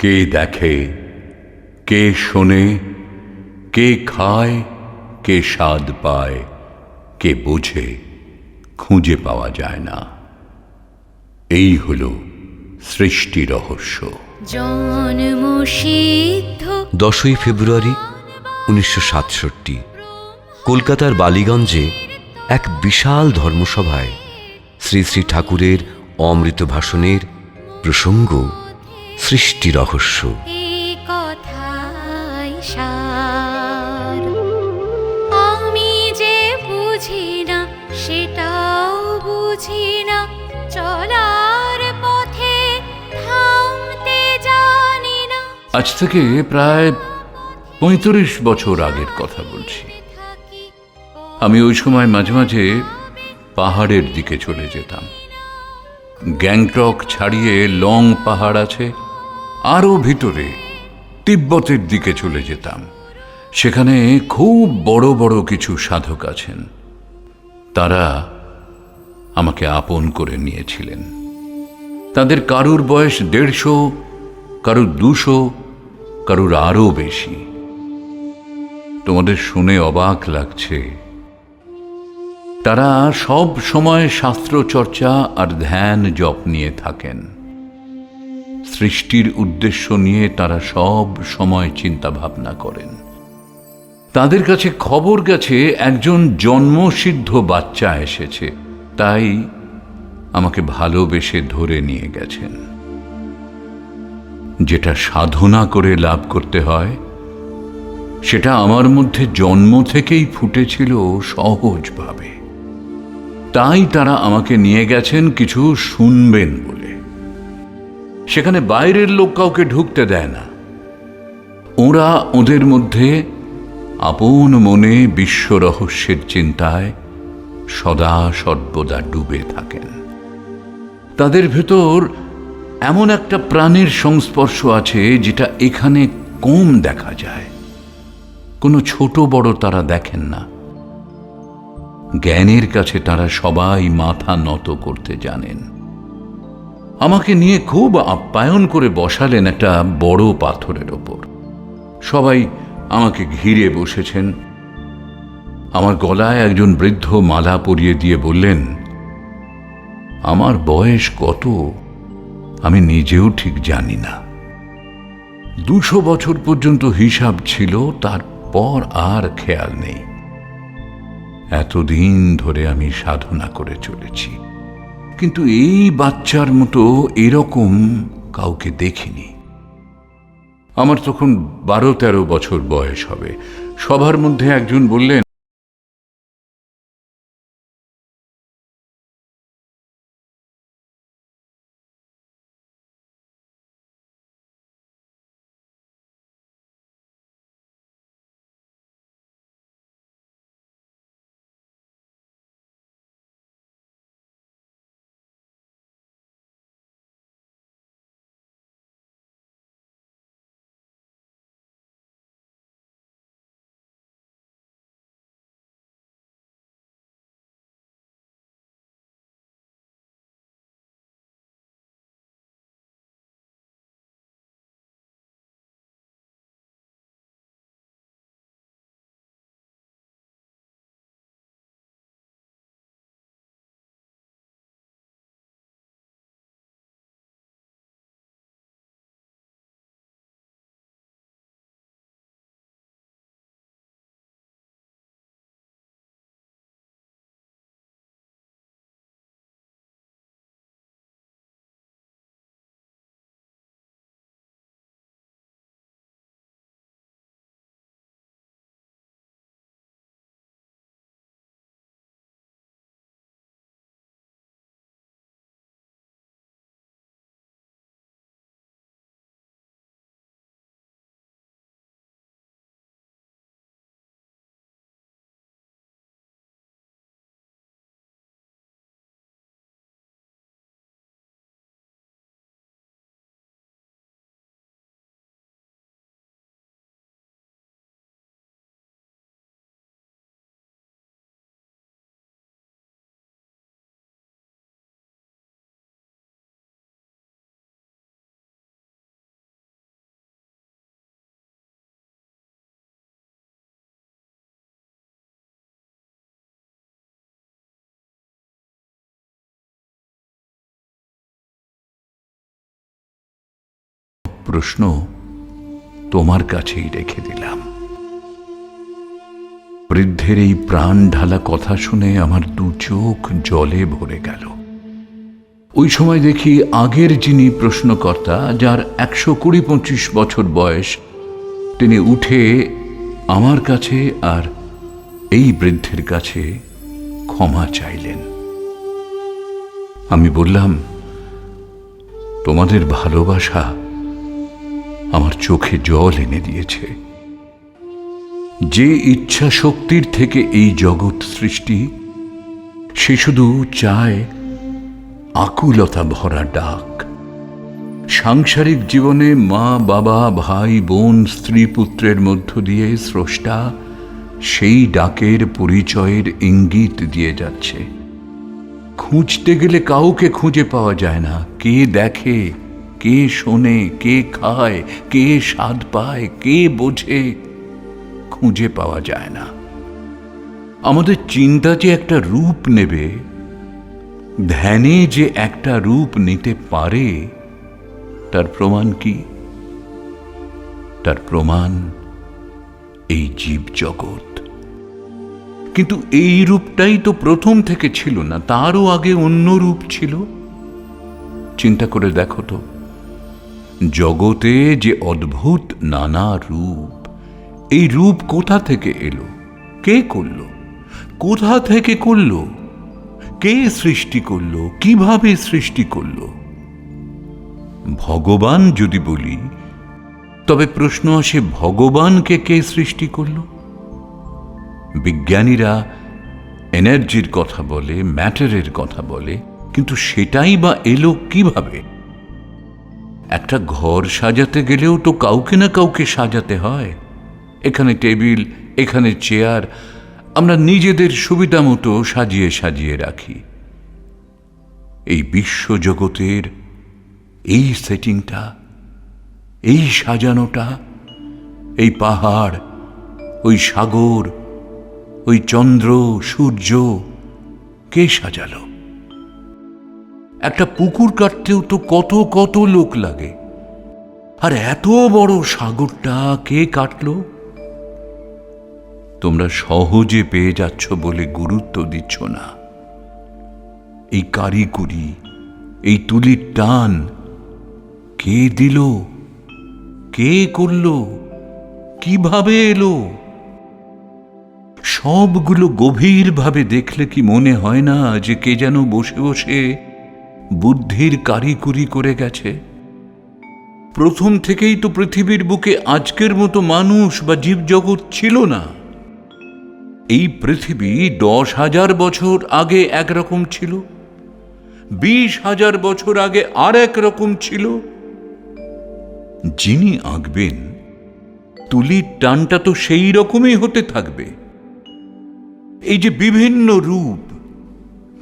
কে দেখে, কে শোনে, কে খায়, কে স্বাদ পায়, কে বোঝে, খুঁজে পাওয়া যায় না। এই হল সৃষ্টি রহস্য। জন্মসিদ্ধ 10ই ফেব্রুয়ারি 1967 কলকাতার বালিগঞ্জে এক বিশাল ধর্মসভায় শ্রী শ্রী ঠাকুরের অমৃত ভাষণের প্রসঙ্গ সৃষ্টি রহস্য। এই কথাই সার, আমি যে বুঝি না সেটাও বুঝি না, চলার পথে থামতে জানি না। আজ থেকে প্রায় 35 বছর আগের কথা বলছি। আমি ওই সময় মাঝে মাঝে পাহাড়ের দিকে চলে যেতাম। গ্যাংটক ছাড়িয়ে লং পাহাড় আছে, আরো ভিতরে তিব্বতের দিকে চলে যেতাম। সেখানে খুব বড় বড় কিছু সাধক আছেন। তারা আমাকে আপন করে নিয়েছিলেন। তাদের কারুর বয়স 150, কারুর 200, কারুর আরো বেশি। তোমাদের শুনে অবাক লাগছে, তারা সব সময় শাস্ত্র চর্চা আর ধ্যান জপ নিয়ে থাকেন। সৃষ্টির উদ্দেশ্য নিয়ে তারা সব সময় চিন্তা ভাবনা করেন। তাদের কাছে খবর গেছে একজন জন্মসিদ্ধ বাচ্চা এসেছে, তাই আমাকে ভালোবেসে ধরে নিয়ে গেছেন। যেটা সাধনা করে লাভ করতে হয় সেটা আমার মধ্যে জন্ম থেকেই ফুটেছিল সহজভাবে। তাই তারা আমাকে নিয়ে গেছেন কিছু শুনবেন বলে। সেখানে বাইরের লোক কাউকে ঢুকতে দেয় না। ওরা ওদের মধ্যে আপন মনে বিশ্ব রহস্যের চিন্তায় সদা সর্বদা ডুবে থাকেন। তাদের ভেতর এমন একটা প্রাণের সংস্পর্শ আছে যেটা এখানে কম দেখা যায়। কোনো ছোট বড় তারা দেখেন না। জ্ঞানের কাছে তারা সবাই মাথা নত করতে জানেন। আমাকে নিয়ে খুব আপ্যায়ন করে বসালেন একটা বড় পাথরের ওপর। সবাই আমাকে ঘিরে বসেছেন। আমার গলায় একজন বৃদ্ধ মালা পরিয়ে দিয়ে বললেন, আমার বয়স কত আমি নিজেও ঠিক জানি না। 200 বছর পর্যন্ত হিসাব ছিল, তারপর আর খেয়াল নেই। এতদিন ধরে আমি সাধনা করে চলেছি, কিন্তু এই বাচ্চার মতো এরকম কাউকে দেখিনি। আমার তখন 12-13 বছর বয়স হবে। সবার মধ্যে একজন বললেন, প্রশ্ন তোমার কাছেই রেখে দিলাম। বৃদ্ধের এই প্রাণ ঢালা কথা শুনে আমার দু চোখ জলে ভরে গেল। ওই সময় দেখি আগের যিনি প্রশ্নকর্তা, যার 120-25 বছর বয়স, তিনি উঠে আমার কাছে আর এই বৃদ্ধের কাছে ক্ষমা চাইলেন। আমি বললাম, তোমাদের ভালোবাসা আমার চোখে জল এনে দিয়েছে। যে ইচ্ছা শক্তির থেকে এই জগৎ সৃষ্টি, সে শুধু চায় আকুলতা ভরা ডাক। সাংসারিক জীবনে মা বাবা ভাই বোন স্ত্রী পুত্রের মধ্য দিয়ে স্রষ্টা সেই ডাকের পরিচয়ের ইঙ্গিত দিয়ে যাচ্ছে। খুঁজতে গেলে কাউকে খুঁজে পাওয়া যায় না। কে দেখে, কে শোনে, কে খায়, কে স্বাদ পায়, কে বোঝে, খুঁজে পাওয়া যায় না। আমাদের চিন্তা যে একটা রূপ নেবে, ধ্যানে যে একটা রূপ নিতে পারে, তার প্রমাণ কি? তার প্রমাণ এই জীব জগৎ। কিন্তু এই রূপটাই তো প্রথম থেকে ছিল না, তারও আগে অন্য রূপ ছিল। চিন্তা করে দেখো তো, জগতে যে অদ্ভুত নানা রূপ, এই রূপ কোথা থেকে এলো? কে করলো? কোথা থেকে করলো? কে সৃষ্টি করলো? কিভাবে সৃষ্টি করলো? ভগবান যদি বলি, তবে প্রশ্ন আসে, ভগবানকে কে সৃষ্টি করলো? বিজ্ঞানীরা এনার্জির কথা বলে, ম্যাটারের কথা বলে, কিন্তু সেটাই বা এলো কিভাবে? একটা ঘর সাজাতে গেলেও তো কাউকে না কাউকে সাজাতে হয়। এখানে টেবিল, এখানে চেয়ার, আমরা নিজেদের সুবিধা মতো সাজিয়ে সাজিয়ে রাখি। এই বিশ্বজগতের এই সেটিংটা, এই সাজানোটা, এই পাহাড়, ওই সাগর, ওই চন্দ্র সূর্য কে সাজালো? একটা পুকুর কাটতেও তো কত কত লোক লাগে, আর এত বড় সাগরটা কে কাটলো? তোমরা সহজে পেয়ে যাচ্ছ বলে গুরুত্ব দিচ্ছ না। এই কারিগরি, এই তুলির টান কে দিল? কে করলো? কিভাবে এলো? সবগুলো গভীরভাবে দেখলে কি মনে হয় না যে কে যেন বসে বসে বুদ্ধির কারিগরি করে গেছে? প্রথম থেকেই তো পৃথিবীর বুকে আজকের মতো মানুষ বা জীবজগৎ ছিল না। এই পৃথিবী 10,000 বছর আগে একরকম ছিল, 20,000 বছর আগে আর একরকম ছিল। যিনি আঁকবেন, তুলির টানটা তো সেই রকমই হতে থাকবে। এই যে বিভিন্ন রূপ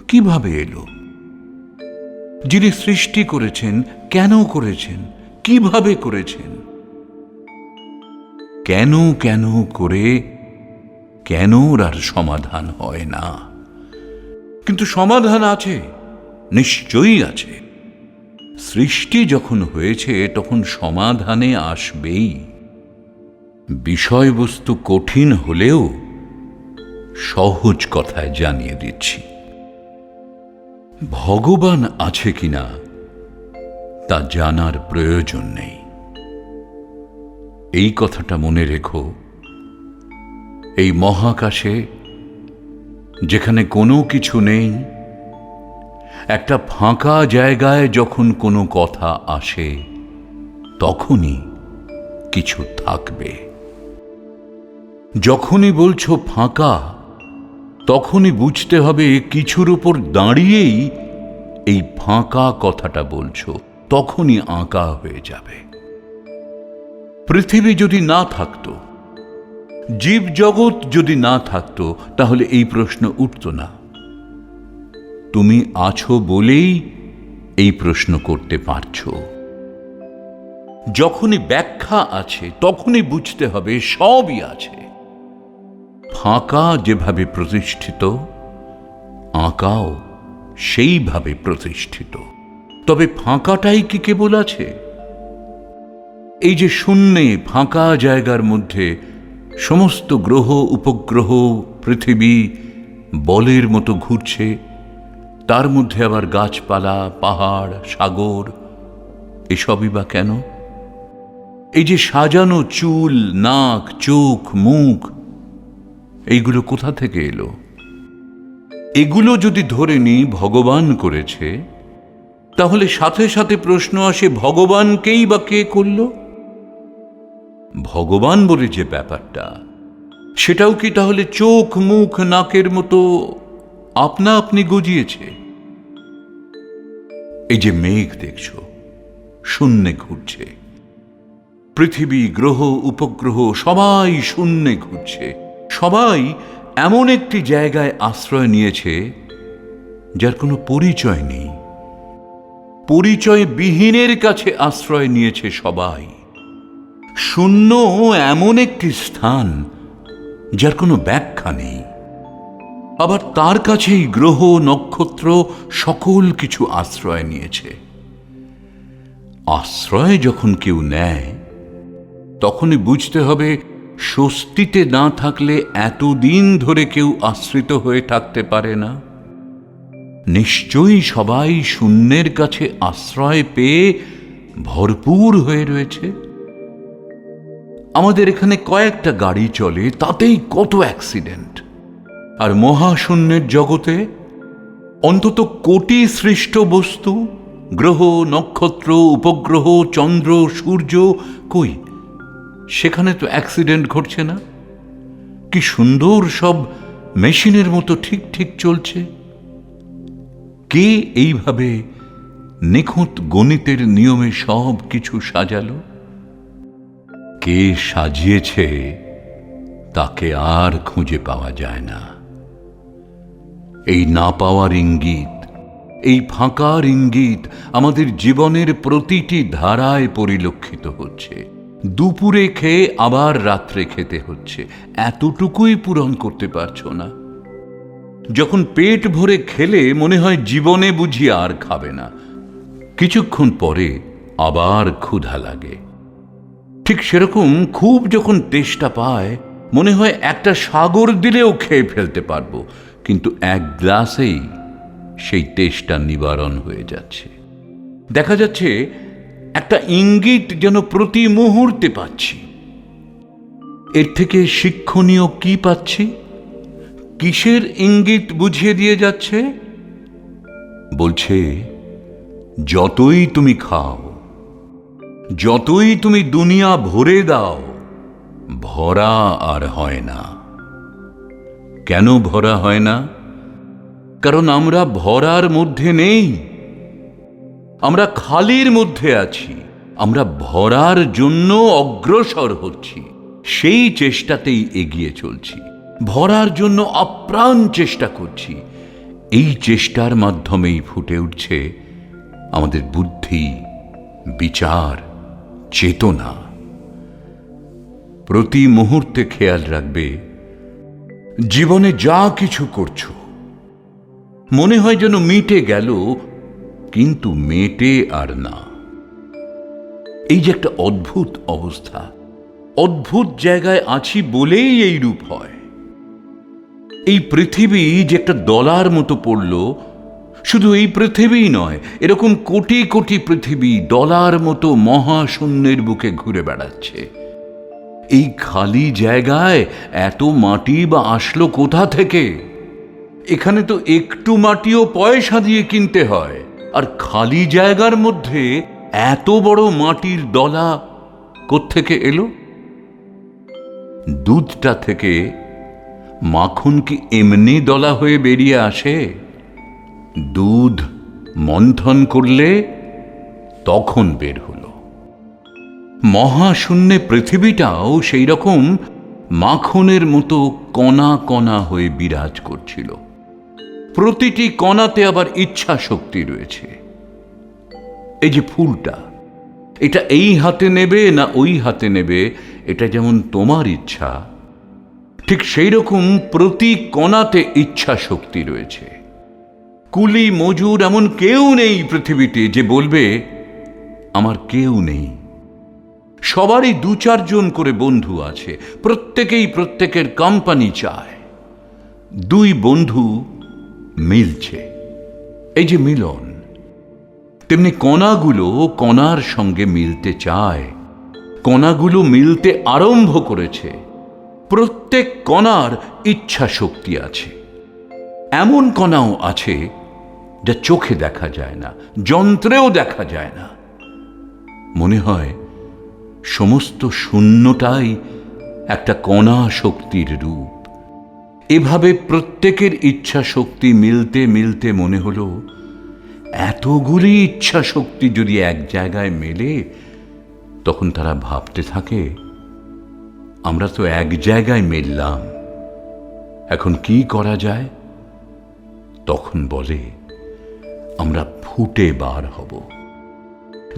কিভাবে এলো? যিনি সৃষ্টি করেছেন, কেন করেছেন, কিভাবে করেছেন? কেন কেন করে কেনর আর সমাধান হয় না। কিন্তু সমাধান আছে, নিশ্চয়ই আছে। সৃষ্টি যখন হয়েছে তখন সমাধানে আসবেই। বিষয়বস্তু কঠিন হলেও সহজ কথায় জানিয়ে দিচ্ছি। ভগবান আছে কিনা তা জানার প্রয়োজন নেই। এই কথাটা মনে রেখো, এই মহাকাশে যেখানে কোনো কিছু নেই, একটা ফাঁকা জায়গায় যখন কোনো কথা আসে, তখনই কিছু থাকবে। যখনই বলছো ফাঁকা, তখনই বুঝতে হবে কিছুর উপর দাঁড়িয়েই এই ফাঁকা কথাটা বলছো, তখনই আঁকা হয়ে যাবে। পৃথিবী যদি না থাকতো, জীবজগৎ যদি না থাকতো, তাহলে এই প্রশ্ন উঠত না। তুমি আছো বলেই এই প্রশ্ন করতে পারছো। যখনই ব্যাখ্যা আছে, তখনই বুঝতে হবে সবই আছে। ফাঁকা যেভাবে প্রতিষ্ঠিত, আঁকাও সেইভাবে প্রতিষ্ঠিত। তবে ফাঁকাটাই কি কেবল আছে? এই যে শূন্যে ফাঁকা জায়গার মধ্যে সমস্ত গ্রহ উপগ্রহ পৃথিবী বলের মতো ঘুরছে, তার মধ্যে আবার গাছপালা, পাহাড়, সাগর, এসবই বা কেন? এই যে সাজানো চুল, নাক, চোখ, মুখ, এইগুলো কোথা থেকে এলো? এগুলো যদি ধরে নিই ভগবান করেছে, তাহলে সাথে সাথে প্রশ্ন আসে, ভগবানকেই বা কে করল? ভগবান বলে যে ব্যাপারটা, সেটাও কি তাহলে চোখ, মুখ, নাকের মতো আপনা আপনি গজিয়েছে? এই যে মেঘ দেখছো, শূন্যে ঘুরছে, পৃথিবী, গ্রহ, উপগ্রহ সবাই শূন্যে ঘুরছে, সবাই এমন একটি জায়গায় আশ্রয় নিয়েছে যার কোনো পরিচয় নেই। পরিচয় বিহীনের কাছে আশ্রয় নিয়েছে সবাই। শূন্য এমন একটি স্থান যার কোনো ব্যাখ্যা নেই। আবার তার কাছেই গ্রহ, নক্ষত্র সকল কিছু আশ্রয় নিয়েছে। আশ্রয় যখন কেউ নেয়, তখনই বুঝতে হবে স্বস্তিতে না থাকলে এতদিন ধরে কেউ আশ্রিত হয়ে থাকতে পারে না। নিশ্চয়ই সবাই শূন্যের কাছে আশ্রয় পেয়ে ভরপুর হয়ে রয়েছে। আমাদের এখানে কয়েকটা গাড়ি চলে, তাতেই কত অ্যাক্সিডেন্ট। আর মহাশূন্যের জগতে অন্তত কোটি সৃষ্ট বস্তু, গ্রহ, নক্ষত্র, উপগ্রহ, চন্দ্র, সূর্য, কই সেখানে তো অ্যাক্সিডেন্ট ঘটছে না। কি সুন্দর সব মেশিনের মতো ঠিক ঠিক চলছে। কে এইভাবে নিখুঁত গণিতের নিয়মে সব কিছু সাজালো? কে সাজিয়েছে তাকে আর খুঁজে পাওয়া যায় না। এই না পাওয়ার ইঙ্গিত, এই ফাঁকার ইঙ্গিত আমাদের জীবনের প্রতিটি ধারায় পরিলক্ষিত হচ্ছে। দুপুরে খেয়ে আবার রাত্রে খেতে হচ্ছে, এতটুকুই পূরণ করতে পারছো না। যখন পেট ভরে খেলে মনে হয় জীবনে বুঝি আর খাবে না, কিছুক্ষণ পরে আবার ক্ষুধা লাগে। ঠিক সেরকম খুব যখন তেষ্টা পায়, মনে হয় একটা সাগর দিলেও খেয়ে ফেলতে পারবো, কিন্তু এক গ্লাসেই সেই তেষ্টা নিবারণ হয়ে যাচ্ছে। দেখা যাচ্ছে একটা ইঙ্গিত যেন প্রতি মুহূর্তে পাচ্ছি। এর থেকে শিক্ষণীয় কি পাচ্ছি? কিসের ইঙ্গিত বুঝিয়ে দিয়ে যাচ্ছে? বলছে, যতই তুমি খাও, যতই তুমি দুনিয়া ভরে দাও, ভরা আর হয় না। কেন ভরা হয় না? কারণ আমরা ভরার মধ্যে নেই, আমরা খালির মধ্যে আছি। আমরা ভরার জন্য অগ্রসর হচ্ছি, সেই চেষ্টাতেই এগিয়ে চলছি, ভরার জন্য আপ্রাণ চেষ্টা করছি। এই চেষ্টার মাধ্যমেই ফুটে উঠছে আমাদের বুদ্ধি, বিচার, চেতনা। প্রতি মুহূর্তে খেয়াল রাখবে, জীবনে যা কিছু করছো মনে হয় যেন মিটে গেল, কিন্তু মেটে আর না। এই যে একটা অদ্ভুত অবস্থা, অদ্ভুত জায়গায় আছি বলেই এই রূপ হয়। এই পৃথিবী যে একটা দলার মতো পড়ল, শুধু এই পৃথিবীই নয়, এরকম কোটি কোটি পৃথিবী দলার মতো মহাশূন্যের বুকে ঘুরে বেড়াচ্ছে। এই খালি জায়গায় এত মাটি বা আসলো কোথা থেকে? এখানে তো একটু মাটিও পয়সা দিয়ে কিনতে হয়, আর খালি জায়গার মধ্যে এত বড় মাটির দলা কোত্থেকে এলো? দুধটা থেকে মাখন কি এমনি দলা হয়ে বেরিয়ে আসে? দুধ মন্থন করলে তখন বের হলো। মহাশূন্যে পৃথিবীটাও সেই রকম মাখনের মতো কণা কণা হয়ে বিরাজ করছিল। প্রতিটি কণাতে আবার ইচ্ছা শক্তি রয়েছে। এই যে ফুলটা, এটা এই হাতে নেবে না ওই হাতে নেবে, এটা যেমন তোমার ইচ্ছা, ঠিক সেই রকম প্রতি কণাতে ইচ্ছা শক্তি রয়েছে। কুলি মজুর এমন কেউ নেই পৃথিবীতে যে বলবে আমার কেউ নেই। সবারই 2-4 জন করে বন্ধু আছে, প্রত্যেকেই প্রত্যেকের কোম্পানি চায়। 2 বন্ধু মিলছে, এই যে মিলন, তেমনি কণাগুলো কণার সঙ্গে মিলতে চায়, কণাগুলো মিলতে আরম্ভ করেছে। প্রত্যেক কণার ইচ্ছা শক্তি আছে। এমন কণাও আছে যা চোখে দেখা যায় না, যন্ত্রেও দেখা যায় না। মনে হয় সমস্ত শূন্যটাই একটা কণা শক্তির রূপ। এভাবে প্রত্যেকের ইচ্ছা শক্তি মিলতে মিলতে মনে হলো, এতগুলি ইচ্ছা শক্তি যদি এক জায়গায় মেলে, তখন তারা ভাবতে থাকে, আমরা তো এক জায়গায় মিললাম, এখন কি করা যায়? তখন বলে, আমরা ফুটে বার হব।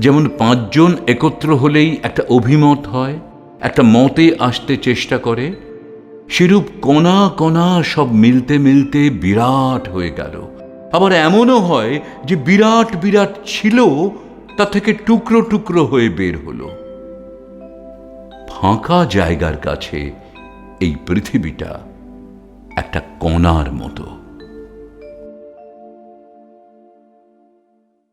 যেমন 5 জন একত্র হলেই একটা অভিমত হয়, একটা মতে আসতে চেষ্টা করে, সেরূপ কণা কণা সব মিলতে মিলতে বিরাট হয়ে গেল। আবার এমনও হয় যে বিরাট বিরাট ছিল, তা থেকে টুকরো টুকরো হয়ে বের হলো। ফাঁকা জায়গার কাছে এই পৃথিবীটা একটা কণার মতো।